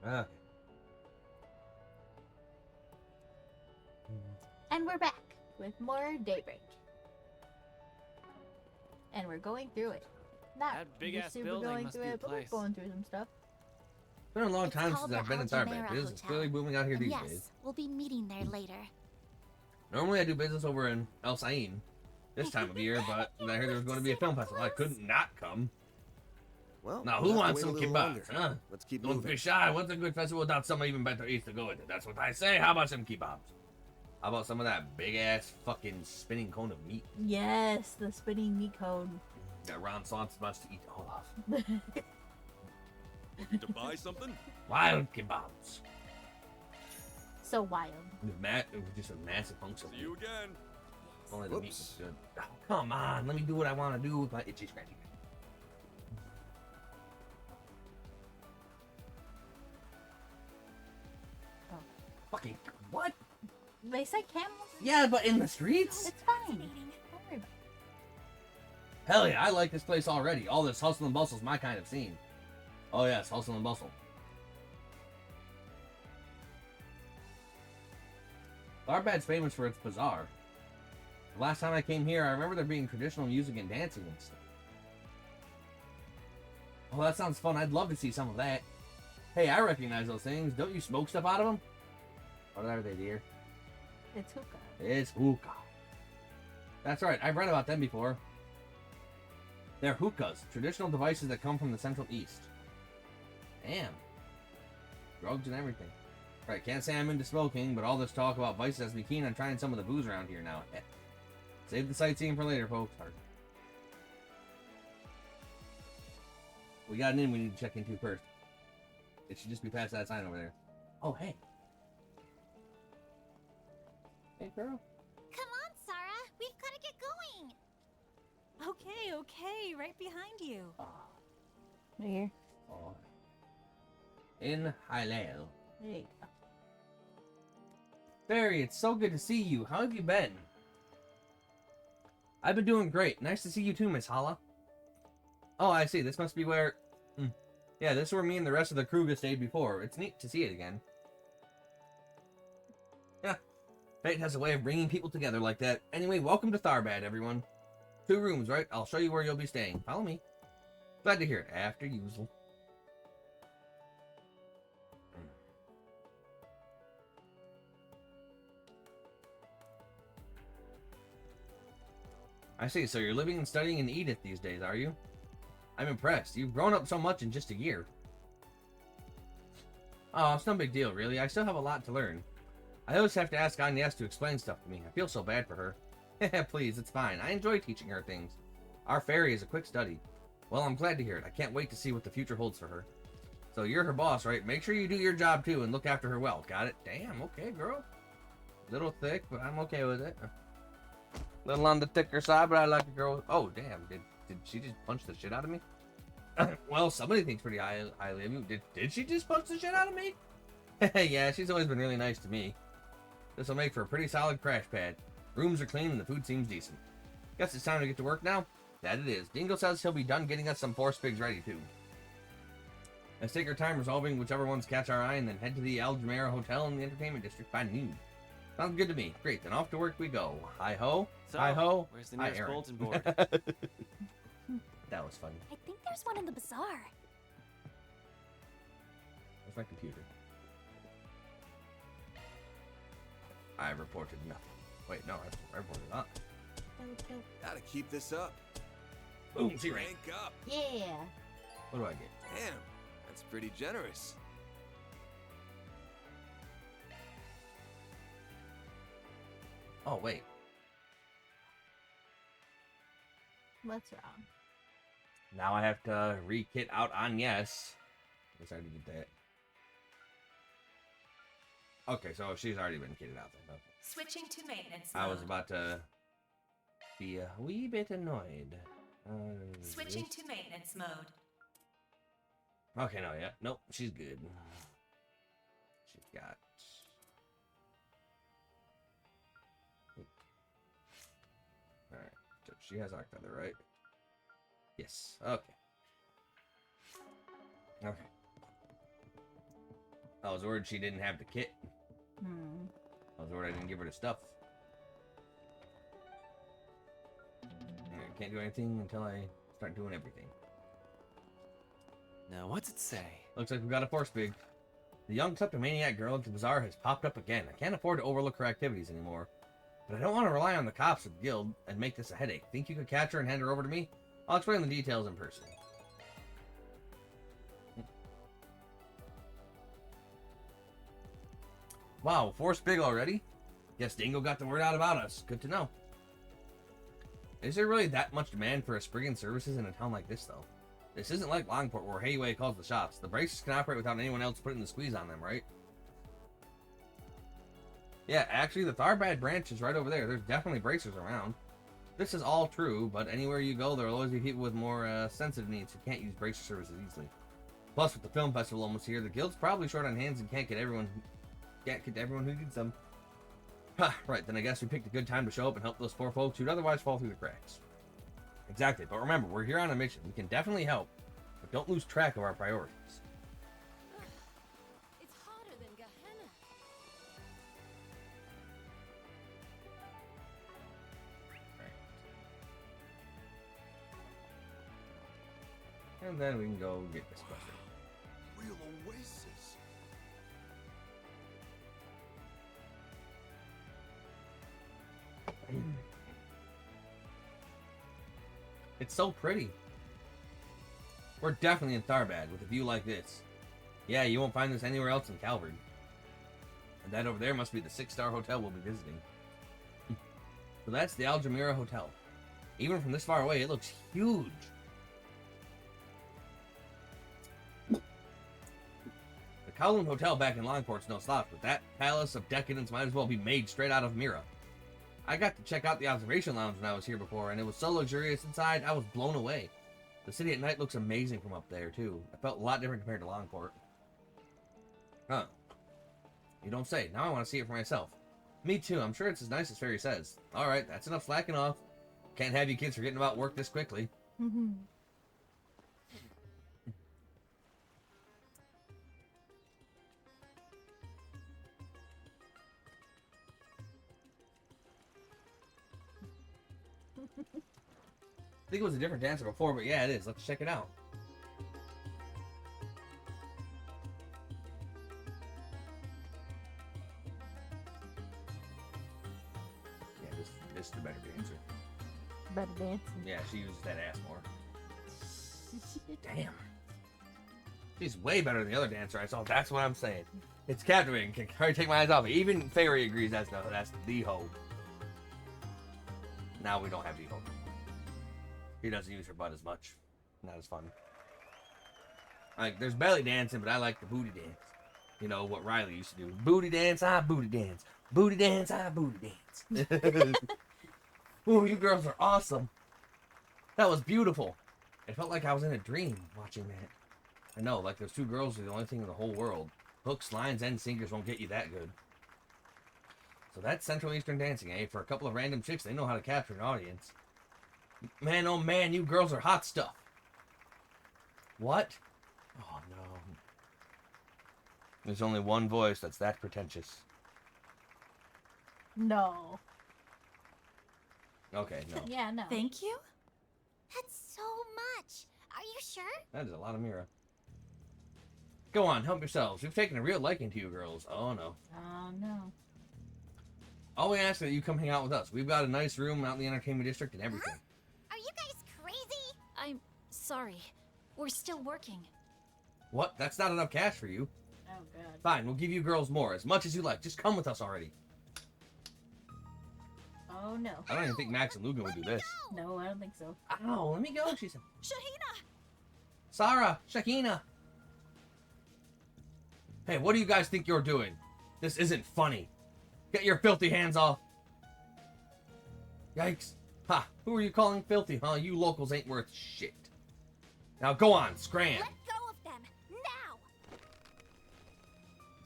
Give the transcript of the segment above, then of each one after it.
Okay. And we're back with more Daybreak. And we're going through it. Not That big just ass super building going must through be the it, but we're place. going through some stuff. It's been a long It's time called since I've the been in Daybreak. Altamira Business is Hotel. really booming out here And these yes, days. we'll be meeting there later. Normally I do business over in El Sain this time of year, but I heard there was going to be a film festival. I couldn't not come. Well, Now, we'll who have to wants wait a some little kebabs, longer. huh? Let's keep Don't moving. be shy. What's a good festival without something even better eats to go with it? That's what I say. How about some kebabs? How about some of that big-ass fucking spinning cone of meat Yes, the spinning meat cone. that Ron Swanson wants to eat all of? To buy something? Wild kebabs. So wild. It was just a massive hunks of See meat. you again. Only the meat Whoops. was good. Oh, come on. Let me do what I want to do with my itchy scratchy. Oh. Fucking what? They said camels? Yeah, but in the streets? It's fine. Don't worry about it. Hell yeah, I like this place already. All this hustle and bustle is my kind of scene. Oh yes, hustle and bustle. Tharbad's famous for its bazaar. The last time I came here, I remember there being traditional music and dancing and stuff. Oh, that sounds fun. I'd love to see some of that. Hey, I recognize those things. Don't you smoke stuff out of them? What are they, dear? It's hookah. It's hookah. That's right, I've read about them before. They're hookahs, traditional devices that come from the Central East. Damn. Drugs and everything. Right, can't say I'm into smoking, but all this talk about vices has me keen on trying some of the booze around here now. Save the sightseeing for later, folks. We got an inn we need to check into first. It should just be past that sign over there. Oh, hey. Hey, girl. Come on, Sarah. We've got to get going. Okay, right behind you. Right here. Oh. In Hylale. There you go. Barry, it's so good to see you. How have you been? I've been doing great. Nice to see you too, Miss Hala. Oh, I see. This must be where... Yeah, this is where me and the rest of the crew stayed before. It's neat to see it again. Yeah. Fate has a way of bringing people together like that. Anyway, welcome to Tharbad, everyone. 2 rooms, right? I'll show you where you'll be staying. Follow me. Glad to hear it. After usual. I see, so you're living and studying in Edith these days, are you? I'm impressed. You've grown up so much in just a year. Oh, it's no big deal, really. I still have a lot to learn. I always have to ask Agnes to explain stuff to me. I feel so bad for her. Please, it's fine. I enjoy teaching her things. Our fairy is a quick study. Well, I'm glad to hear it. I can't wait to see what the future holds for her. So you're her boss, right? Make sure you do your job, too, and look after her well. Got it? Damn, okay, girl. Little thick, but I'm okay with it. Little on the thicker side, but I like a girl. Oh, damn. Did she just punch the shit out of me? Well, somebody thinks pretty highly of you. Did she just punch the shit out of me? Yeah, she's always been really nice to me. This will make for a pretty solid crash pad. Rooms are clean and the food seems decent. Guess it's time to get to work now? That it is. Dingle says he'll be done getting us some force pigs ready, too. Let's take our time resolving whichever ones catch our eye and then head to the Altamira Hotel in the entertainment district by noon. Sounds good to me. Great, then off to work we go. Hi-ho. So, Hi-ho. where's the Hi, nearest Aaron. bulletin board? That was funny. I think there's one in the bazaar. Where's my computer? I reported nothing. Wait, no, I reported not. Gotta keep this up. Boom, C rank. Rank up. Yeah. What do I get? Damn, that's pretty generous. Oh, wait. What's wrong? Now I have to re-kit out on yes. I guess I already did that. Okay, so she's already been kitted out then. Okay. Switching to maintenance I was mode. about to be a wee bit annoyed. Switching to maintenance mode. Okay, no, yeah. Nope, she's good. She's got... Alright, so she has Arc Feather, right? Yes, okay. Okay. I was worried she didn't have the kit. Hmm. I was worried I didn't give her the stuff. I can't do anything until I start doing everything. Now, what's it say? Looks like we've got a force big. The young kleptomaniac girl at the bazaar has popped up again. I can't afford to overlook her activities anymore. But I don't want to rely on the cops at the guild and make this a headache. Think you could catch her and hand her over to me? I'll explain the details in person. Wow, force big already? Guess Dingo got the word out about us. Good to know. Is there really that much demand for a Spriggan services in a town like this, though? This isn't like Longport, where Hayway calls the shots. The braces can operate without anyone else putting the squeeze on them, right? Yeah, actually, the Tharbad branch is right over there. There's definitely bracers around. This is all true, but anywhere you go, there will always be people with more sensitive needs who can't use bracer services easily. Plus, with the film festival almost here, the guild's probably short on hands and can't get everyone who needs them. Huh, right, then I guess we picked a good time to show up and help those poor folks who'd otherwise fall through the cracks. Exactly, but remember, we're here on a mission. We can definitely help, but don't lose track of our priorities. It's hotter than Gehenna. Right. And then we can go get this question. Real oasis. It's so pretty. We're definitely in Tharbad with a view like this. Yeah, you won't find this anywhere else in Calvard. And that over there must be the 6-star hotel we'll be visiting. So that's the Aljamira Hotel. Even from this far away, it looks huge. The Kowloon Hotel back in Longport's no slouch, but that palace of decadence might as well be made straight out of Mira. I got to check out the observation lounge when I was here before, and it was so luxurious inside, I was blown away. The city at night looks amazing from up there, too. It felt a lot different compared to Longport. Huh. You don't say. Now I want to see it for myself. Me too. I'm sure it's as nice as Fairy says. Alright, that's enough slacking off. Can't have you kids forgetting about work this quickly. Mm-hmm. I think it was a different dancer before, but yeah, it is. Let's check it out. Yeah, this is the better dancer. Better dancing. Yeah, she uses that ass more. Damn. She's way better than the other dancer I saw. That's what I'm saying. It's captivating. Can hardly take my eyes off it. Even Fairy agrees that's the hoe. Now we don't have the hoe. He doesn't use her butt as much. Not as fun. Like, there's belly dancing, but I like the booty dance. You know, what Riley used to do. Booty dance, I booty dance. Booty dance, I booty dance. Ooh, you girls are awesome. That was beautiful. It felt like I was in a dream watching that. I know, like those two girls are the only thing in the whole world. Hooks, lines, and singers won't get you that good. So that's Central Eastern dancing, eh? For a couple of random chicks, they know how to capture an audience. Man, oh man, you girls are hot stuff. What? Oh no. There's only one voice that's that pretentious. No. Okay, no. Yeah, no. Thank you? That's so much. Are you sure? That is a lot of Mira. Go on, help yourselves. We've taken a real liking to you girls. Oh no. Oh, no. All we ask is that you come hang out with us. We've got a nice room out in the entertainment district and everything. Are you guys crazy? I'm sorry. We're still working. What? That's not enough cash for you. Oh, God. Fine, we'll give you girls more, as much as you like. Just come with us already. Oh, no. I don't even think Max and Lugan would do this. No, I don't think so. Ow, let me go, she said. Shahina! Sarah, Shakina. Hey, what do you guys think you're doing? This isn't funny. Get your filthy hands off. Yikes. Ha, who are you calling filthy, huh? You locals ain't worth shit. Now go on, scram. Let go of them now.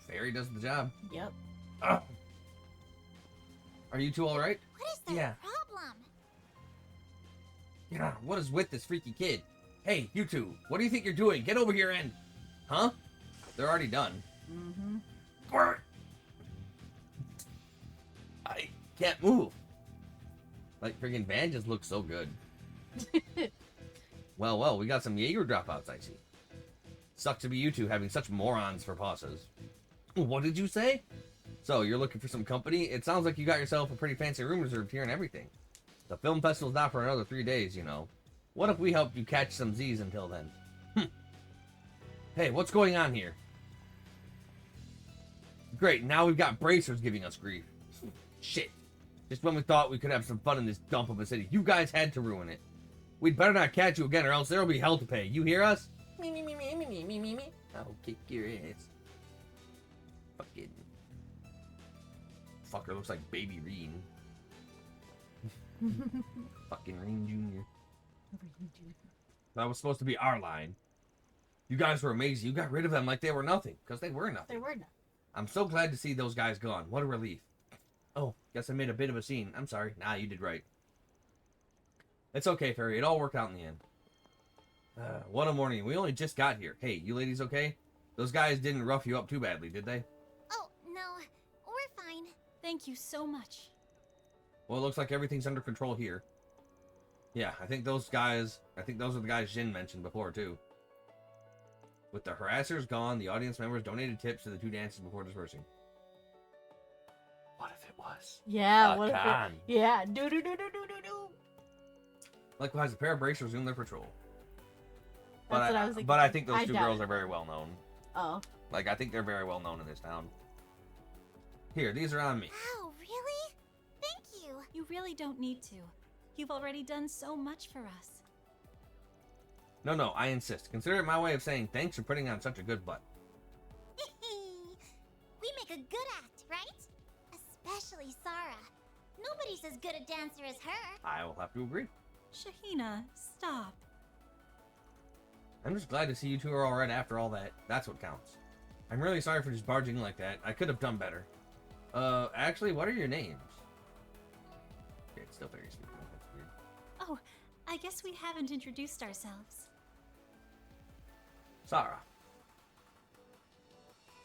Fairy does the job. Yep. Ugh. Are you two alright? What is their Yeah. problem? Yeah, what is with this freaky kid? Hey, you two, what do you think you're doing? Get over here and... Huh? They're already done. Mm-hmm. Squirt! I can't move. Like, friggin' bandages look so good. Well, we got some Jaeger dropouts, I see. Sucks to be you two having such morons for bosses. What did you say? So, you're looking for some company? It sounds like you got yourself a pretty fancy room reserved here and everything. The film festival's not for another 3 days, you know. What if we helped you catch some Z's until then? Hey, what's going on here? Great, now we've got bracers giving us grief. Shit. Just when we thought we could have some fun in this dump of a city, you guys had to ruin it. We'd better not catch you again or else there'll be hell to pay. You hear us? Me. I'll kick your ass. Fucking... Fucker looks like Baby Reen. Fucking Reen Jr. That was supposed to be our line. You guys were amazing. You got rid of them like they were nothing. Because they were nothing. They were not. I'm so glad to see those guys gone. What a relief. Oh, guess I made a bit of a scene. I'm sorry. Nah, you did right. It's okay, Fairy. It all worked out in the end. What a morning. We only just got here. Hey, you ladies okay? Those guys didn't rough you up too badly, did they? Oh, no. We're fine. Thank you so much. Well, it looks like everything's under control here. Yeah, I think those are the guys Jin mentioned before, too. With the harassers gone, the audience members donated tips to the 2 dances before dispersing. What if it was? Yeah. A What if con? it, yeah. Do. Likewise, the pair of bracers resumed their patrol. That's what I was thinking. But I think those I two doubt girls it. are very well known. Oh. Like, I think they're very well known in this town. Here, these are on me. Wow, really? Thank you. You really don't need to. You've already done so much for us. No, I insist. Consider it my way of saying thanks for putting on such a good butt. We make a good act, right? Especially Sarah. Nobody's as good a dancer as her. I will have to agree. Shahina, stop. I'm just glad to see you two are alright after all that. That's what counts. I'm really sorry for just barging in like that. I could have done better. Actually, what are your names? Okay, it's still very sweet. That's weird. Oh, I guess we haven't introduced ourselves. Sarah.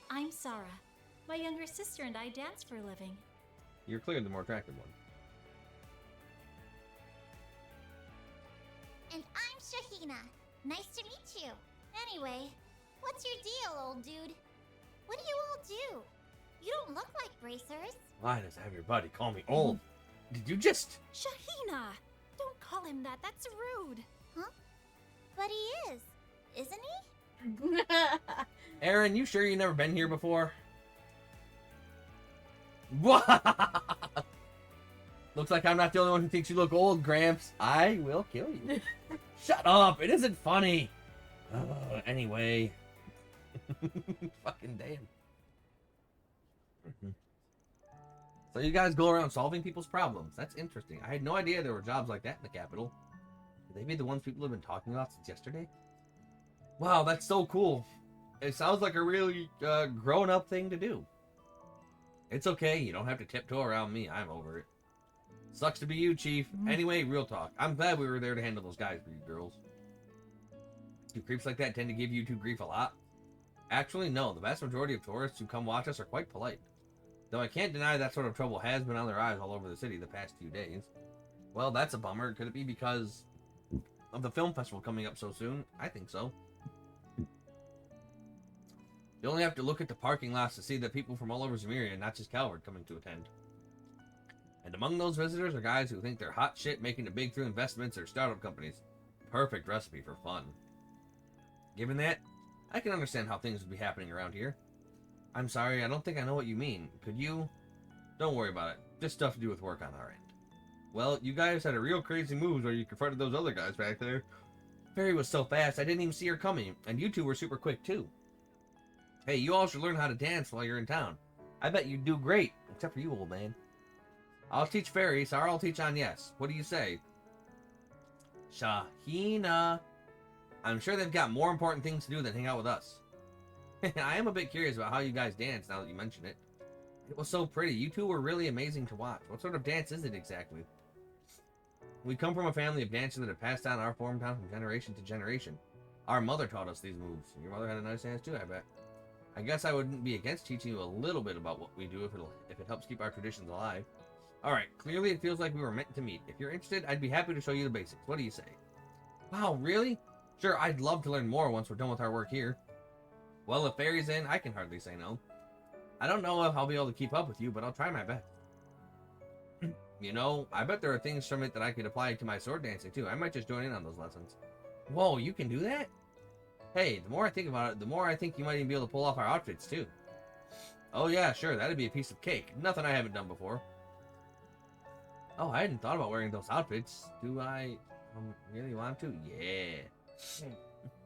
I'm Sarah. My younger sister and I dance for a living. You're clearly the more attractive one. And I'm Shahina. Nice to meet you. Anyway, what's your deal, old dude? What do you all do? You don't look like bracers. Why does everybody call me old? Did you just... Shahina! Don't call him that. That's rude. Huh? But he is, isn't he? Aaron, you sure you never been here before? What? Looks like I'm not the only one who thinks you look old, Gramps. I will kill you. Shut up. It isn't funny. Anyway. Fucking damn. So you guys go around solving people's problems. That's interesting. I had no idea there were jobs like that in the capital. Could they be the ones people have been talking about since yesterday? Wow, that's so cool. It sounds like a really grown-up thing to do. It's okay. You don't have to tiptoe around me. I'm over it. Sucks to be you, Chief. Anyway, real talk. I'm glad we were there to handle those guys for you girls. Do creeps like that tend to give you two grief a lot? Actually, no. The vast majority of tourists who come watch us are quite polite. Though I can't deny that sort of trouble has been on their eyes all over the city the past few days. Well, that's a bummer. Could it be because of the film festival coming up so soon? I think so. You only have to look at the parking lots to see that people from all over Zemuria, not just Calvard, coming to attend. And among those visitors are guys who think they're hot shit making a big through investments or startup companies. Perfect recipe for fun. Given that, I can understand how things would be happening around here. I'm sorry, I don't think I know what you mean. Could you? Don't worry about it. Just stuff to do with work on our end. Well, you guys had a real crazy moves where you confronted those other guys back there. Fairy was so fast, I didn't even see her coming. And you two were super quick, too. Hey, you all should learn how to dance while you're in town. I bet you'd do great. Except for you, old man. I'll teach Fairy, Sarah will teach Agnes. What do you say? Shahina. I'm sure they've got more important things to do than hang out with us. I am a bit curious about how you guys dance now that you mention it. It was so pretty. You two were really amazing to watch. What sort of dance is it exactly? We come from a family of dancers that have passed down our form town from generation to generation. Our mother taught us these moves. Your mother had a nice dance too, I bet. I guess I wouldn't be against teaching you a little bit about what we do if it helps keep our traditions alive. Alright, clearly it feels like we were meant to meet. If you're interested, I'd be happy to show you the basics. What do you say? Wow, really? Sure, I'd love to learn more once we're done with our work here. Well, if Fairy's in, I can hardly say no. I don't know if I'll be able to keep up with you, but I'll try my best. You know, I bet there are things from it that I could apply to my sword dancing too. I might just join in on those lessons. Whoa, you can do that? Hey, the more I think about it, the more I think you might even be able to pull off our outfits too. Oh yeah, sure, that'd be a piece of cake. Nothing I haven't done before. Oh, I hadn't thought about wearing those outfits. Do I really want to? Yeah.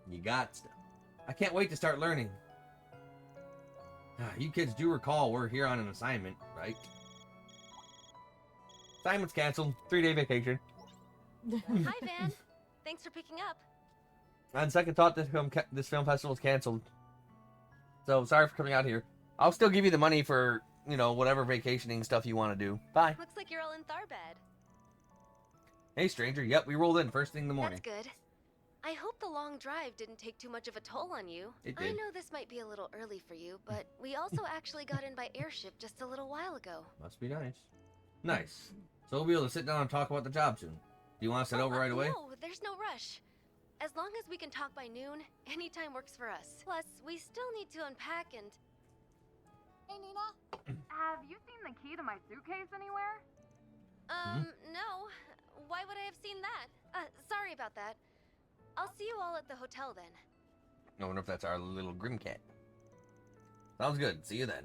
You got stuff. I can't wait to start learning. You kids do recall we're here on an assignment, right? Assignment's canceled. 3-day vacation. Hi, Van. Thanks for picking up. On second thought, this film festival is canceled. So, sorry for coming out here. I'll still give you the money for, you know, whatever vacationing stuff you want to do. Bye. Looks like you're all in Tharbad. Hey, stranger. Yep, we rolled in first thing in the morning. That's good. I hope the long drive didn't take too much of a toll on you. It did. I know this might be a little early for you, but we also actually got in by airship just a little while ago. Must be nice. Nice. So we'll be able to sit down and talk about the job soon. Do you want to sit over right away? No, there's no rush. As long as we can talk by noon, any time works for us. Plus, we still need to unpack and... Hey, Nina. Have you seen the key to my suitcase anywhere? No. Why would I have seen that? Sorry about that. I'll see you all at the hotel then. I wonder if that's our little Grim Cat. Sounds good. See you then.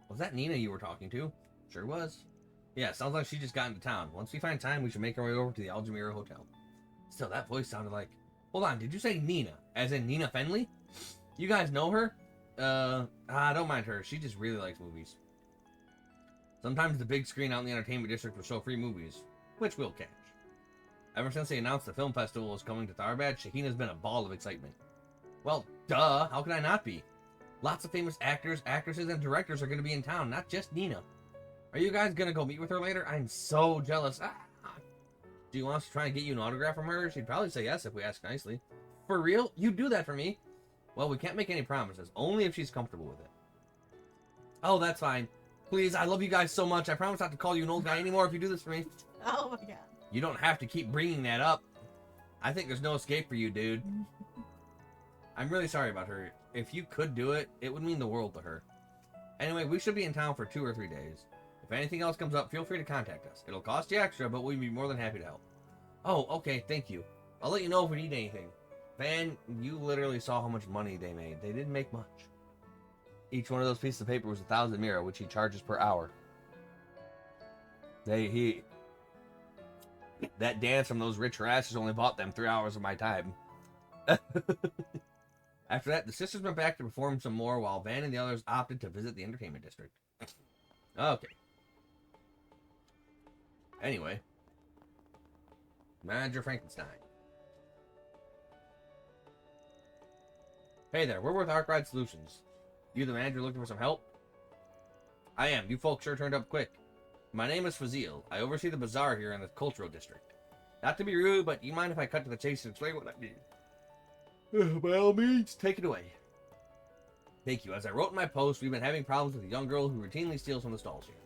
Was that Nina you were talking to? Sure was. Yeah, sounds like she just got into town. Once we find time, we should make our way over to the Algemira Hotel. Still, that voice sounded like... Hold on, did you say Nina? As in Nina Fenley? You guys know her? Don't mind her. She just really likes movies. Sometimes the big screen out in the entertainment district will show free movies, which we'll catch. Ever since they announced the film festival was coming to Tharbad, Shahina's been a ball of excitement. Well, duh, how could I not be? Lots of famous actors, actresses, and directors are going to be in town, not just Nina. Are you guys going to go meet with her later? I'm so jealous. Do you want us to try and get you an autograph from her? She'd probably say yes if we ask nicely. For real? You'd do that for me? Well, we can't make any promises, only if she's comfortable with it. Oh, that's fine. Please, I love you guys so much. I promise not to call you an old guy anymore if you do this for me. Oh my god. You don't have to keep bringing that up. I think there's no escape for you, dude. I'm really sorry about her. If you could do it, it would mean the world to her. Anyway, we should be in town for 2 or 3 days. If anything else comes up, feel free to contact us. It'll cost you extra, but we'd be more than happy to help. Oh, okay, thank you. I'll let you know if we need anything. Van, you literally saw how much money they made. They didn't make much. Each one of those pieces of paper was 1,000 mira, which he charges per hour. That dance from those rich rascals only bought them 3 hours of my time. After that, the sisters went back to perform some more, while Van and the others opted to visit the entertainment district. Okay. Anyway. Manager Frankenstein. Hey there, we're with Arkwright Solutions. You the manager looking for some help? I am. You folks sure turned up quick. My name is Fazil. I oversee the bazaar here in the cultural district. Not to be rude, but do you mind if I cut to the chase and explain what I need? By all means, take it away. Thank you. As I wrote in my post, we've been having problems with a young girl who routinely steals from the stalls here.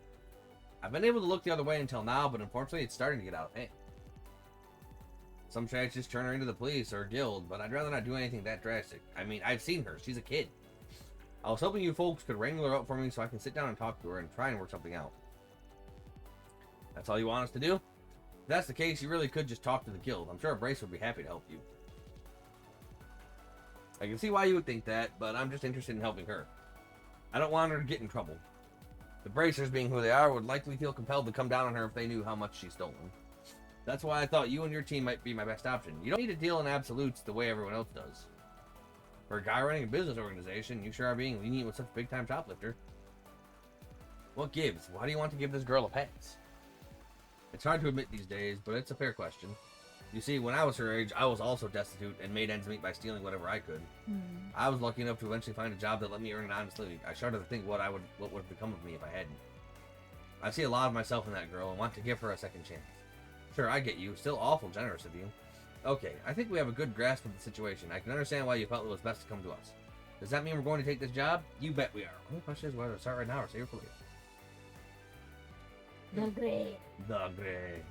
I've been able to look the other way until now, but unfortunately it's starting to get out of hand. Some trash just turn her into the police or guild, but I'd rather not do anything that drastic. I mean, I've seen her. She's a kid. I was hoping you folks could wrangle her up for me so I can sit down and talk to her and try and work something out. That's all you want us to do? If that's the case, you really could just talk to the guild. I'm sure Brace would be happy to help you. I can see why you would think that, but I'm just interested in helping her. I don't want her to get in trouble. The Bracers, being who they are, would likely feel compelled to come down on her if they knew how much she's stolen. That's why I thought you and your team might be my best option. You don't need to deal in absolutes the way everyone else does. For a guy running a business organization, you sure are being lenient with such a big-time shoplifter. What gives? Why do you want to give this girl a pass? It's hard to admit these days, but it's a fair question. You see, when I was her age, I was also destitute and made ends meet by stealing whatever I could. I was lucky enough to eventually find a job that let me earn an honest living. I shudder to think what would have become of me if I hadn't. I see a lot of myself in that girl and want to give her a second chance. Sure, I get you. Still awful generous of you. Okay, I think we have a good grasp of the situation. I can understand why you felt it was best to come to us. Does that mean we're going to take this job? You bet we are. Only question is whether to start right now or save it for later. The Gray. The Gray.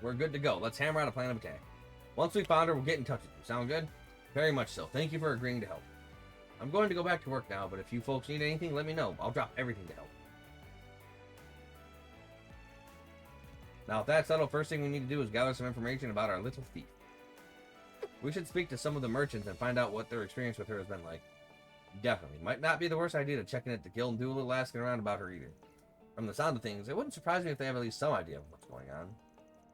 We're good to go. Let's hammer out a plan of attack. Once we found her, we'll get in touch with you. Sound good? Very much so. Thank you for agreeing to help. I'm going to go back to work now, but if you folks need anything, let me know. I'll drop everything to help. Now, with that settled, first thing we need to do is gather some information about our little thief. We should speak to some of the merchants and find out what their experience with her has been like. Definitely. Might not be the worst idea to check in at the guild and do a little asking around about her either. From the sound of things, it wouldn't surprise me if they have at least some idea of what's going on.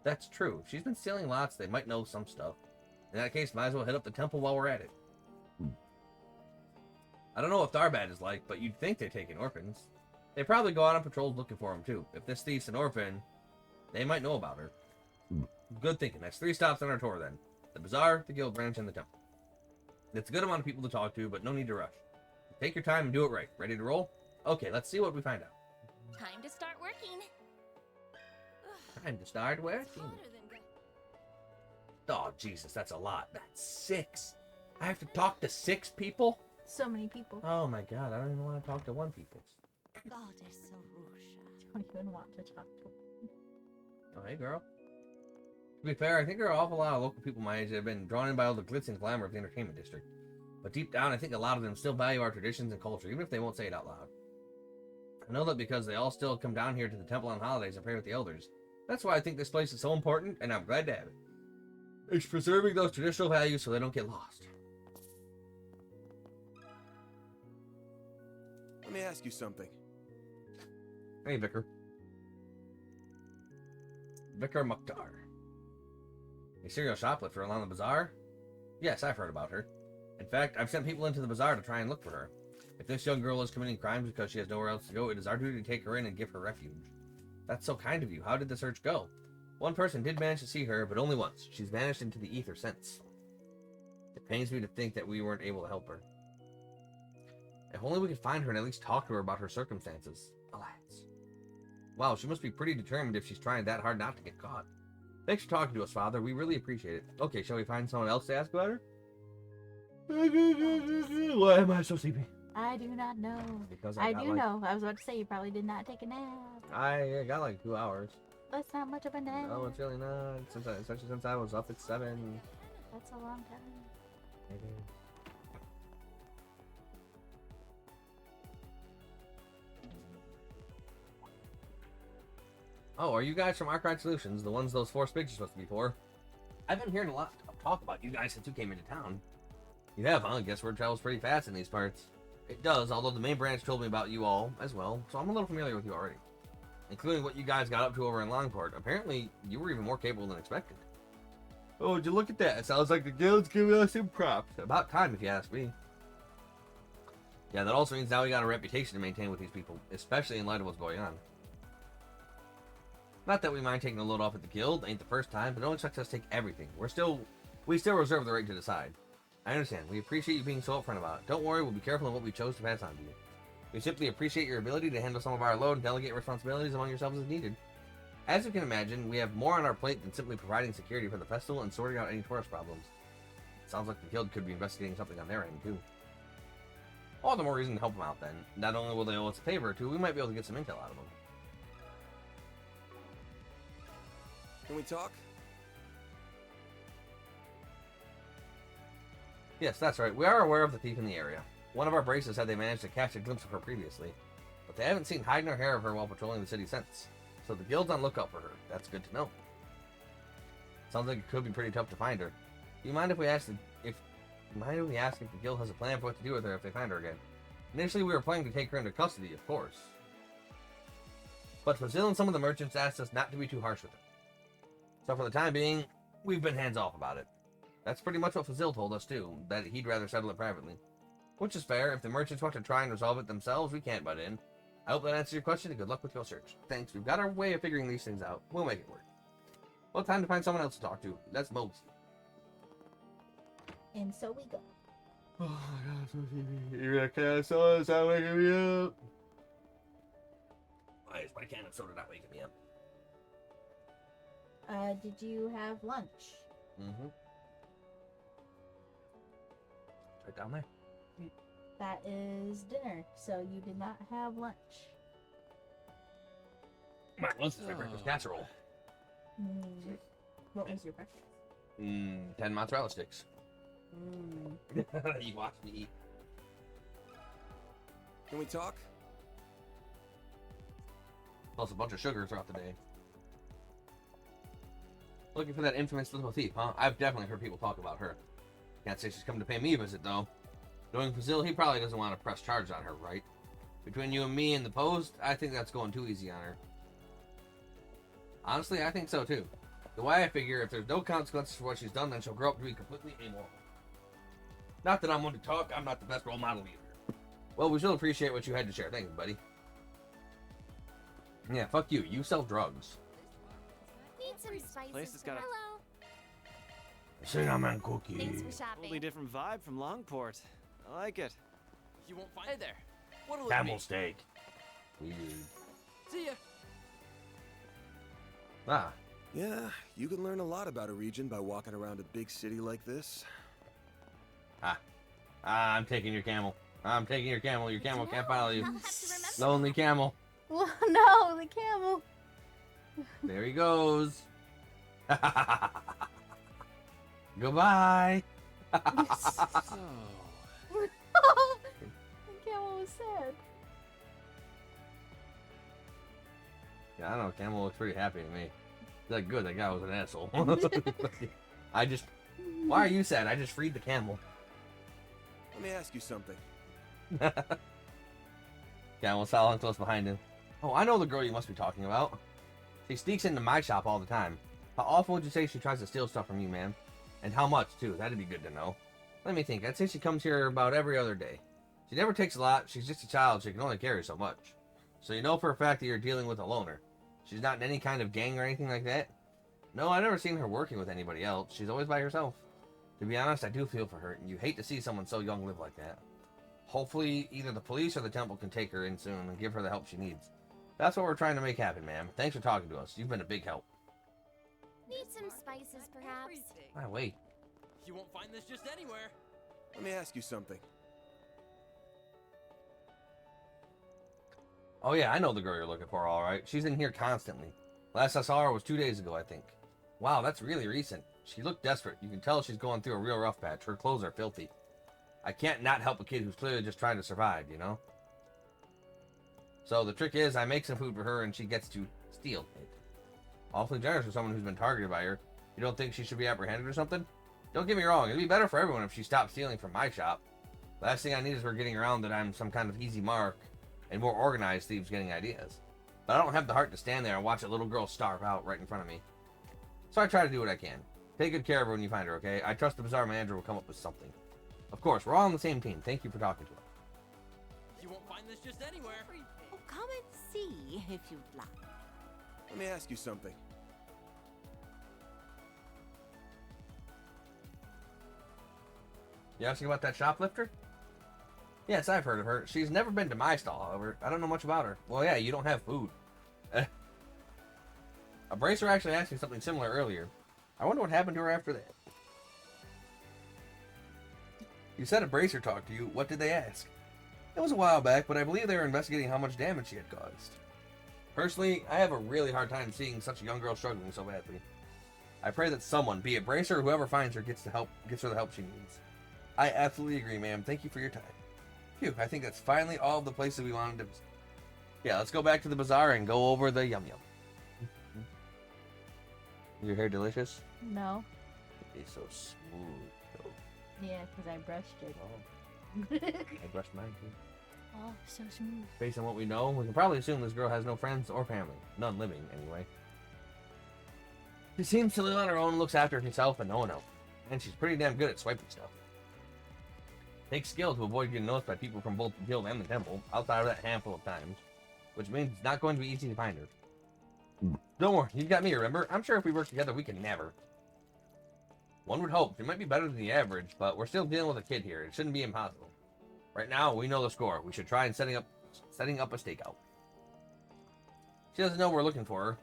That's true. If she's been stealing lots, they might know some stuff. In that case, might as well hit up the temple while we're at it. I don't know what Tharbad is like, but you'd think they take in orphans. They probably go out on patrols looking for them too. If this thief's an orphan, they might know about her. Good thinking. That's 3 stops on our tour then. The bazaar, the guild branch, and the temple. It's a good amount of people to talk to, but no need to rush. Take your time and do it right. Ready to roll? Okay, let's see what we find out. Time to start working. Time to start working. Hotter than good. Oh, Jesus, that's a lot. That's 6. I have to talk to 6 people? So many people. Oh my god, I don't even want to talk to 1 people. God is so Don't even want to talk to Oh, hey, girl. To be fair, I think there are an awful lot of local people my age that have been drawn in by all the glitz and glamour of the entertainment district. But deep down, I think a lot of them still value our traditions and culture, even if they won't say it out loud. I know that because they all still come down here to the temple on holidays and pray with the elders. That's why I think this place is so important, and I'm glad to have it. It's preserving those traditional values so they don't get lost. Let me ask you something. Hey, Vicar. Vicar Mukhtar. A serial shoplifter along the bazaar? Yes, I've heard about her. In fact, I've sent people into the bazaar to try and look for her. If this young girl is committing crimes because she has nowhere else to go, it is our duty to take her in and give her refuge. That's so kind of you. How did the search go? One person did manage to see her, but only once. She's vanished into the ether since. It pains me to think that we weren't able to help her. If only we could find her and at least talk to her about her circumstances. Alas. Wow, she must be pretty determined if she's trying that hard not to get caught. Thanks for talking to us, Father. We really appreciate it. Okay, shall we find someone else to ask about her? Why am I so sleepy? I do not know. Because I do know. I was about to say you probably did not take a nap. I got like 2 hours. That's not much of a nap. No, it's really not. Especially since I was up at 7. That's a long time. Maybe. Oh, are you guys from Arkwright Solutions? The ones those 4 spigs are supposed to be for? I've been hearing a lot of talk about you guys since you came into town. You have, huh? Guess word travels pretty fast in these parts. It does, although the main branch told me about you all as well, so I'm a little familiar with you already. Including what you guys got up to over in Longport. Apparently, you were even more capable than expected. Oh, would you look at that? It sounds like the guild's giving us some props. About time, if you ask me. Yeah, that also means now we got a reputation to maintain with these people, especially in light of what's going on. Not that we mind taking a load off at the guild, ain't the first time, but don't expect us to take everything. We still reserve the right to decide. I understand. We appreciate you being so upfront about it. Don't worry, we'll be careful in what we chose to pass on to you. We simply appreciate your ability to handle some of our load and delegate responsibilities among yourselves as needed. As you can imagine, we have more on our plate than simply providing security for the festival and sorting out any tourist problems. Sounds like the guild could be investigating something on their end, too. All the more reason to help them out, then. Not only will they owe us a favor or two, we might be able to get some intel out of them. Can we talk? Yes, that's right. We are aware of the thief in the area. One of our braces said they managed to catch a glimpse of her previously, but they haven't seen hide nor hair of her while patrolling the city since. So the guild's on lookout for her. That's good to know. Sounds like it could be pretty tough to find her. Do you mind if we ask if the guild has a plan for what to do with her if they find her again? Initially, we were planning to take her into custody, of course. But Fazil and some of the merchants asked us not to be too harsh with her. So for the time being, we've been hands off about it. That's pretty much what Fazil told us too, that he'd rather settle it privately. Which is fair. If the merchants want to try and resolve it themselves, we can't butt in. I hope that answers your question, and good luck with your search. Thanks, we've got our way of figuring these things out. We'll make it work. Well, time to find someone else to talk to. That's Moses. And so we go. Oh my god, so sleepy. You're can of soda, stop waking me up. Why is my can of soda not waking me up? Did you have lunch? Mm-hmm. Right down there. That is dinner, so you did not have lunch. My lunch is my breakfast casserole. What was your breakfast? 10 mozzarella sticks. You watch me eat. Can we talk? Plus a bunch of sugar throughout the day. Looking for that infamous little thief, huh? I've definitely heard people talk about her. Can't say she's come to pay me a visit, though. Knowing Fazil, he probably doesn't want to press charges on her, right? Between you and me and the Post, I think that's going too easy on her. Honestly, I think so, too. The way I figure, if there's no consequences for what she's done, then she'll grow up to be completely amoral. Not that I'm one to talk, I'm not the best role model either. Well, we still appreciate what you had to share. Thank you, buddy. Yeah, fuck you. You sell drugs. Need some spices. Place has got a Hello. Cinnamon cookie. Thanks for shopping. totally different vibe from Longport. I like it. You won't find Hey there. What'll Camel steak. Weird. See ya. Ah. Yeah, you can learn a lot about a region by walking around a big city like this. I'm taking your camel. I'm taking your camel. Your camel can't follow you. I'll have to remember. Lonely camel. Well, no, the camel. There he goes. Goodbye. So, The camel was sad. Yeah, I don't know. Camel looks pretty happy to me. Like, good. That guy was an asshole. Why are you sad? I just freed the camel. Let me ask you something. Camel silent close behind him. Oh, I know the girl you must be talking about. She sneaks into my shop all the time. How often would you say she tries to steal stuff from you, ma'am? And how much, too? That'd be good to know. Let me think. I'd say she comes here about every other day. She never takes a lot. She's just a child. She can only carry so much. So you know for a fact that you're dealing with a loner. She's not in any kind of gang or anything like that? No, I've never seen her working with anybody else. She's always by herself. To be honest, I do feel for her, and you hate to see someone so young live like that. Hopefully, either the police or the temple can take her in soon and give her the help she needs. That's what we're trying to make happen, ma'am. Thanks for talking to us. You've been a big help. Need some spices, perhaps. Ah, wait. You won't find this just anywhere. Let me ask you something. Oh yeah, I know the girl you're looking for, alright. She's in here constantly. Last I saw her was 2 days ago, I think. Wow, that's really recent. She looked desperate. You can tell she's going through a real rough patch. Her clothes are filthy. I can't not help a kid who's clearly just trying to survive, you know? So the trick is, I make some food for her and she gets to steal it. Awfully generous for someone who's been targeted by her. You don't think she should be apprehended or something? Don't get me wrong, it'd be better for everyone if she stopped stealing from my shop. Last thing I need is her getting around that I'm some kind of easy mark and more organized thieves getting ideas. But I don't have the heart to stand there and watch a little girl starve out right in front of me. So I try to do what I can. Take good care of her when you find her, okay? I trust the bazaar manager will come up with something. Of course, we're all on the same team. Thank you for talking to us. You won't find this just anywhere. Oh, come and see if you'd like. Let me ask you something. You asking about that shoplifter? Yes, I've heard of her. She's never been to my stall, however. I don't know much about her. Well, yeah, you don't have food. A bracer actually asked me something similar earlier. I wonder what happened to her after that. You said a bracer talked to you. What did they ask? It was a while back, but I believe they were investigating how much damage she had caused. Personally, I have a really hard time seeing such a young girl struggling so badly. I pray that someone, be it bracer or whoever finds her, gets her the help she needs. I absolutely agree, ma'am. Thank you for your time. Phew, I think that's finally all of the places we wanted to visit. Yeah, let's go back to the bazaar and go over the yum yum. Your hair delicious? No. It's so smooth, though. Yeah, because I brushed it. I brushed mine too. Oh, so smooth. Based on what we know, we can probably assume this girl has no friends or family. None living, anyway. She seems to live on her own, looks after herself and no one else. And she's pretty damn good at swiping stuff. Takes skill to avoid getting noticed by people from both the guild and the temple, outside of that handful of times. Which means it's not going to be easy to find her. Don't worry, you got me, remember? I'm sure if we work together, we can never. One would hope. She might be better than the average, but we're still dealing with a kid here. It shouldn't be impossible. Right now, we know the score. We should try and setting up a stakeout. She doesn't know we're looking for her,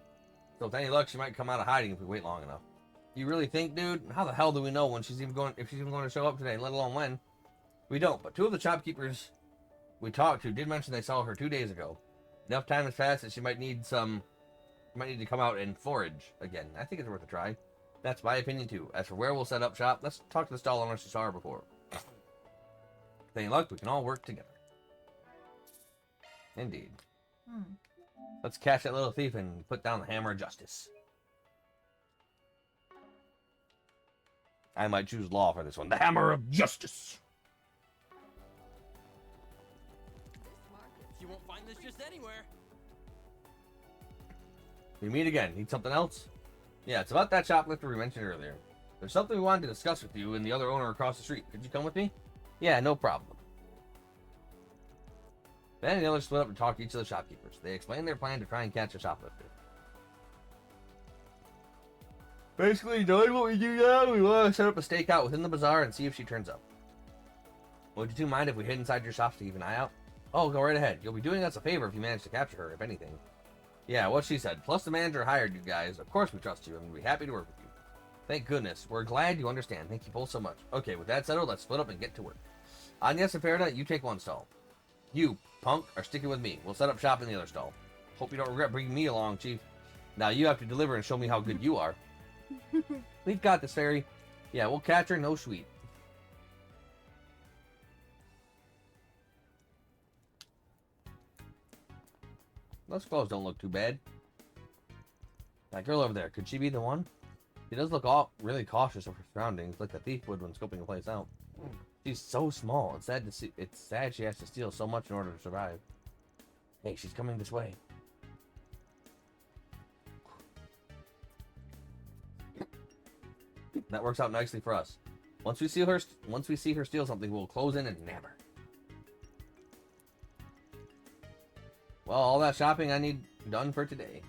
So with any luck, she might come out of hiding if we wait long enough. You really think, dude? How the hell do we know when if she's even going to show up today, let alone when? We don't, but two of the shopkeepers we talked to did mention they saw her 2 days ago. Enough time has passed that she might need to come out and forage again. I think it's worth a try. That's my opinion too. As for where we'll set up shop, let's talk to the stall owner she saw her before. With any luck, we can all work together. Indeed. Let's catch that little thief and put down the hammer of justice. I might choose law for this one. The hammer of justice. You won't find this just anywhere. We meet again. Need something else? Yeah, it's about that shoplifter we mentioned earlier. There's something we wanted to discuss with you and the other owner across the street. Could you come with me? Yeah, no problem. Ben and the others split up to talk to each of the shopkeepers. They explained their plan to try and catch a shoplifter. Basically, knowing what we do now, we want to set up a stakeout within the bazaar and see if she turns up. Would you two mind if we hid inside your shops to keep an eye out? Oh, go right ahead. You'll be doing us a favor if you manage to capture her, if anything. Yeah, what she said. Plus the manager hired you guys. Of course we trust you and we'll be happy to work with you. Thank goodness. We're glad you understand. Thank you both so much. Okay, with that settled, let's split up and get to work. Agnes and Ferda, you take one stall. You, punk, are sticking with me. We'll set up shop in the other stall. Hope you don't regret bringing me along, Chief. Now you have to deliver and show me how good you are. We've got this, Fairy. Yeah, we'll catch her, no sweet. Those clothes don't look too bad. That girl over there, could she be the one? She does look really cautious of her surroundings, like a thief would when scoping a place out. She's so small. It's sad to see. It's sad she has to steal so much in order to survive. Hey, she's coming this way. That works out nicely for us. Once we see her steal something, we'll close in and nab her. Well, all that shopping I need done for today.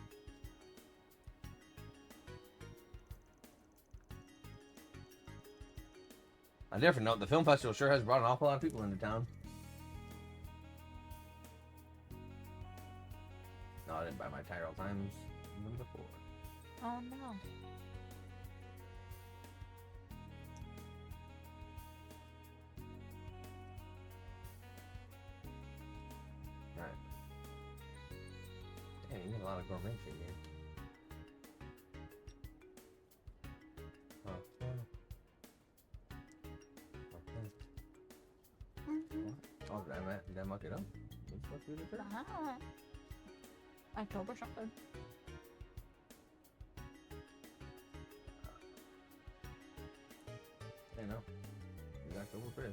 On a different note, the film festival sure has brought an awful lot of people into town. No, I didn't buy my tire all times before. Oh no. Alright. Damn, you get a lot of gourmet shit here. Oh, did I muck it up? What's with it? October something. I know. It's October 5th.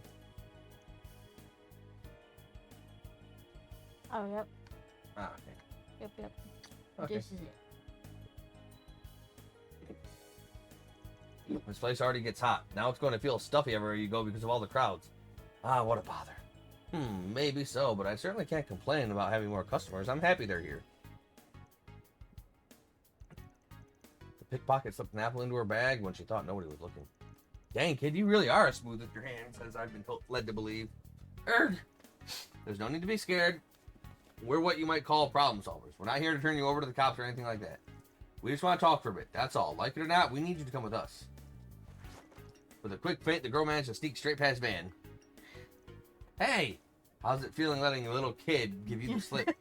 Oh, yep. Ah, okay. Yep. Okay. This is it. This place already gets hot. Now it's going to feel stuffy everywhere you go because of all the crowds. Ah, what a bother. Maybe so, but I certainly can't complain about having more customers. I'm happy they're here. The pickpocket slipped an apple into her bag when she thought nobody was looking. Dang, kid, you really are as smooth with your hands as I've been led to believe. Erg! There's no need to be scared. We're what you might call problem solvers. We're not here to turn you over to the cops or anything like that. We just want to talk for a bit, that's all. Like it or not, we need you to come with us. With a quick feint, the girl managed to sneak straight past Van. Hey! How's it feeling letting a little kid give you the slip?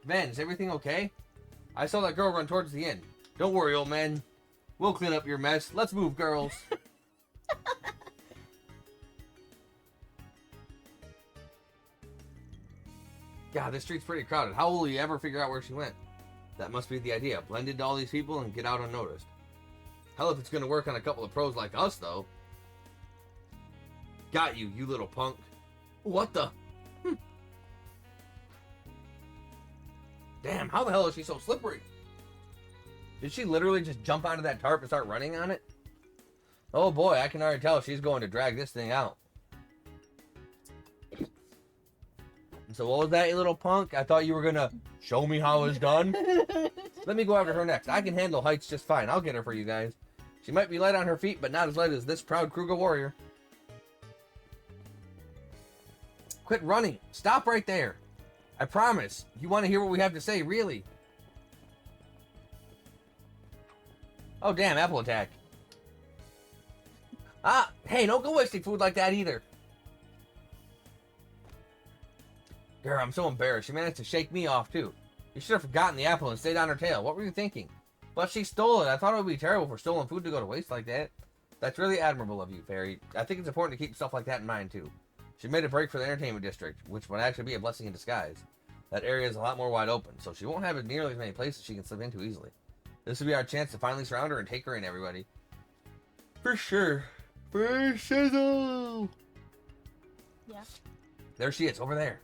Van, is everything okay? I saw that girl run towards the inn. Don't worry, old man. We'll clean up your mess. Let's move, girls. God, this street's pretty crowded. How will you ever figure out where she went? That must be the idea. Blend into all these people and get out unnoticed. Hell, if it's going to work on a couple of pros like us, though. Got you, you little punk. What the? Damn, how the hell is she so slippery? Did she literally just jump onto that tarp and start running on it? Oh boy, I can already tell she's going to drag this thing out. So what was that, you little punk? I thought you were gonna show me how it's done. Let me go after her next. I can handle heights just fine. I'll get her for you guys. She might be light on her feet, but not as light as this proud Kruger warrior. Quit running. Stop right there. I promise. You want to hear what we have to say, really. Oh, damn, apple attack. Ah, hey, don't go wasting food like that either. Girl, I'm so embarrassed. She managed to shake me off, too. You should have forgotten the apple and stayed on her tail. What were you thinking? But she stole it. I thought it would be terrible for stolen food to go to waste like that. That's really admirable of you, Fairy. I think it's important to keep stuff like that in mind, too. She made a break for the entertainment district, which would actually be a blessing in disguise. That area is a lot more wide open, so she won't have nearly as many places she can slip into easily. This will be our chance to finally surround her and take her in, everybody. For sure. For shizzle! Yeah. There she is, over there.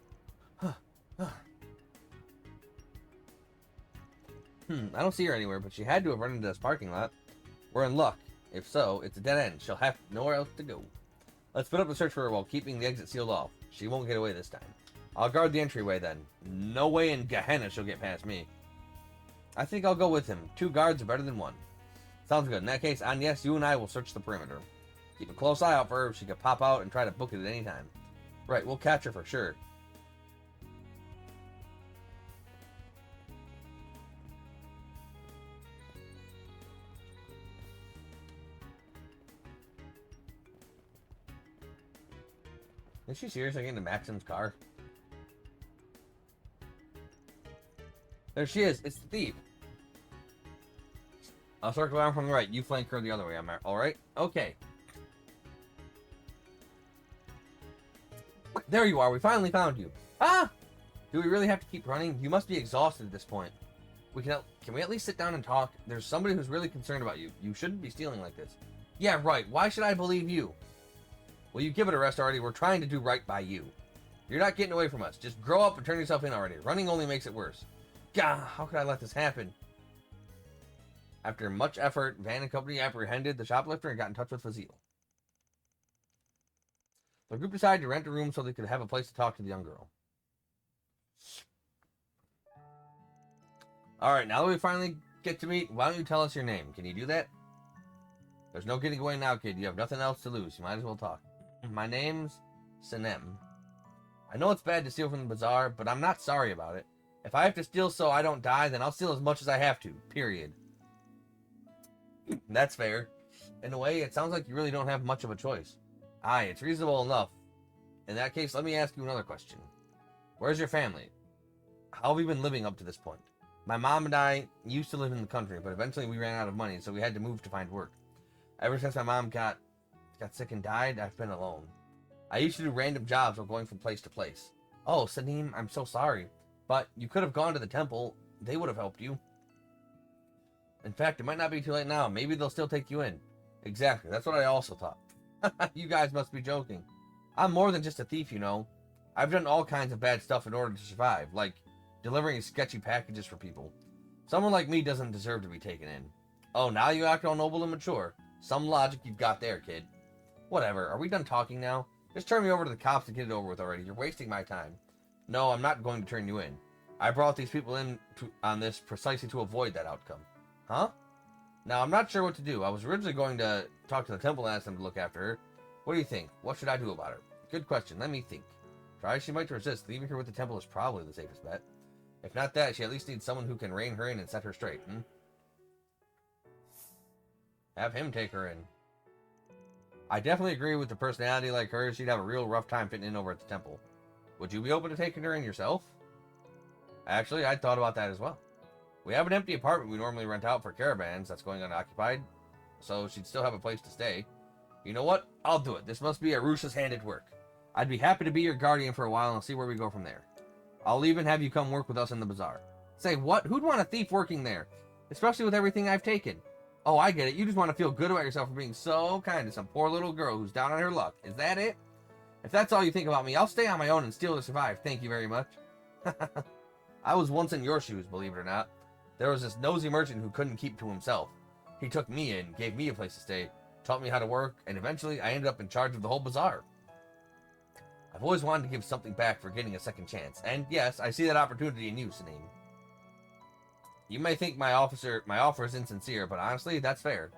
I don't see her anywhere, but she had to have run into this parking lot. We're in luck. If so, it's a dead end. She'll have nowhere else to go. Let's put up a search for her while keeping the exit sealed off. She won't get away this time. I'll guard the entryway then. No way in Gehenna she'll get past me. I think I'll go with him. 2 guards are better than 1. Sounds good. In that case, Agnes, you and I will search the perimeter. Keep a close eye out for her. She could pop out and try to book it at any time. Right, we'll catch her for sure. Is she seriously getting into Maxim's car? There she is. It's the thief. I'll circle around from the right. You flank her the other way. Alright? Okay. There you are. We finally found you. Ah! Do we really have to keep running? You must be exhausted at this point. Can we at least sit down and talk? There's somebody who's really concerned about you. You shouldn't be stealing like this. Yeah, right. Why should I believe you? Well, you give it a rest already. We're trying to do right by you. You're not getting away from us. Just grow up and turn yourself in already. Running only makes it worse. Gah, how could I let this happen? After much effort, Van and company apprehended the shoplifter and got in touch with Fazil. The group decided to rent a room so they could have a place to talk to the young girl. Alright, now that we finally get to meet, why don't you tell us your name? Can you do that? There's no getting away now, kid. You have nothing else to lose. You might as well talk. My name's Sanem. I know it's bad to steal from the bazaar, but I'm not sorry about it. If I have to steal so I don't die, then I'll steal as much as I have to. Period. That's fair. In a way, it sounds like you really don't have much of a choice. Aye, it's reasonable enough. In that case, let me ask you another question. Where's your family? How have you been living up to this point? My mom and I used to live in the country, but eventually we ran out of money, so we had to move to find work. Ever since my mom got sick and died, I've been alone. I used to do random jobs while going from place to place. Oh, Saneem, I'm so sorry. But you could have gone to the temple. They would have helped you. In fact, it might not be too late now. Maybe they'll still take you in. Exactly. That's what I also thought. You guys must be joking. I'm more than just a thief, you know. I've done all kinds of bad stuff in order to survive, like delivering sketchy packages for people. Someone like me doesn't deserve to be taken in. Oh, now you act all noble and mature. Some logic you've got there, kid. Whatever. Are we done talking now? Just turn me over to the cops and get it over with already. You're wasting my time. No, I'm not going to turn you in. I brought these people in on this precisely to avoid that outcome. Huh? Now, I'm not sure what to do. I was originally going to talk to the temple and ask them to look after her. What do you think? What should I do about her? Good question. Let me think. Try as she might to resist. Leaving her with the temple is probably the safest bet. If not that, she at least needs someone who can rein her in and set her straight. Have him take her in. I definitely agree with the personality like hers. She'd have a real rough time fitting in over at the temple. Would you be open to taking her in yourself? Actually, I'd thought about that as well. We have an empty apartment we normally rent out for caravans that's going unoccupied, so she'd still have a place to stay. You know what? I'll do it. This must be Arusha's hand at work. I'd be happy to be your guardian for a while and see where we go from there. I'll even have you come work with us in the bazaar. Say, what? Who'd want a thief working there? Especially with everything I've taken. Oh, I get it. You just want to feel good about yourself for being so kind to some poor little girl who's down on her luck. Is that it? If that's all you think about me, I'll stay on my own and steal to survive. Thank you very much. I was once in your shoes, believe it or not. There was this nosy merchant who couldn't keep to himself. He took me in, gave me a place to stay, taught me how to work, and eventually I ended up in charge of the whole bazaar. I've always wanted to give something back for getting a second chance, and yes, I see that opportunity in you, Saneem. You may think my offer is insincere, but honestly, that's fair.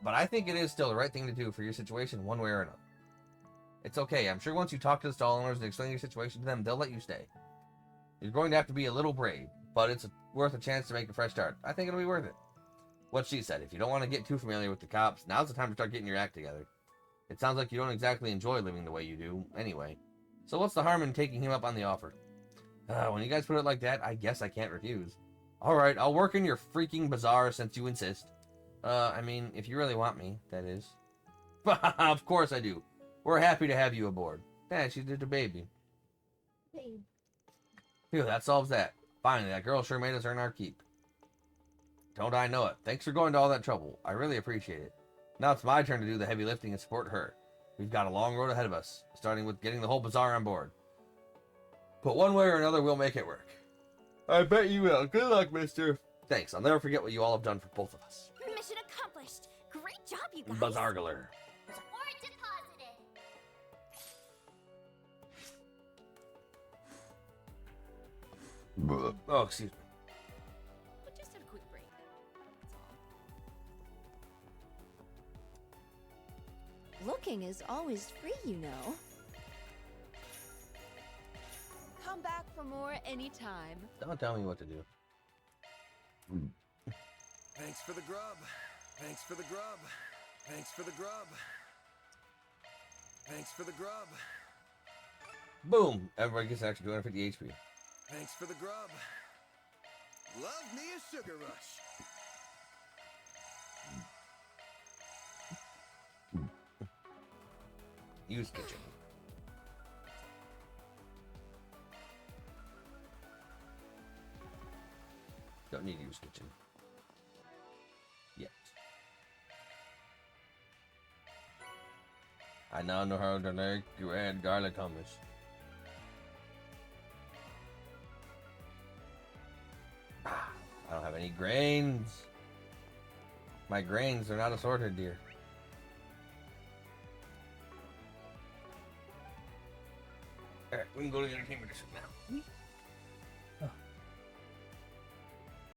But I think it is still the right thing to do for your situation one way or another. It's okay, I'm sure once you talk to the stall owners and explain your situation to them, they'll let you stay. You're going to have to be a little brave, but it's worth a chance to make a fresh start. I think it'll be worth it. What she said, if you don't want to get too familiar with the cops, now's the time to start getting your act together. It sounds like you don't exactly enjoy living the way you do, anyway. So what's the harm in taking him up on the offer? When you guys put it like that, I guess I can't refuse. Alright, I'll work in your freaking bazaar since you insist. I mean, if you really want me, that is. Of course I do. We're happy to have you aboard. Yeah, she did a baby. Babe. Phew, that solves that. Finally, that girl sure made us earn our keep. Don't I know it. Thanks for going to all that trouble. I really appreciate it. Now it's my turn to do the heavy lifting and support her. We've got a long road ahead of us, starting with getting the whole bazaar on board. But one way or another, we'll make it work. I bet you will. Good luck, mister. Thanks. I'll never forget what you all have done for both of us. Mission accomplished. Great job, you guys. Bazaargler. Or deposited. Oh, excuse me. We'll just have a quick break. That's all. Looking is always free, you know. Come back for more anytime. Don't tell me what to do. Thanks for the grub. Thanks for the grub. Thanks for the grub. Thanks for the grub. Boom! Everybody gets an extra 250 HP. Thanks for the grub. Love me a sugar rush. Use kitchen. Don't need to use kitchen. Yet. I now know how to make red garlic hummus. I don't have any grains. My grains are not assorted, dear. Alright, we can go to the entertainment district now.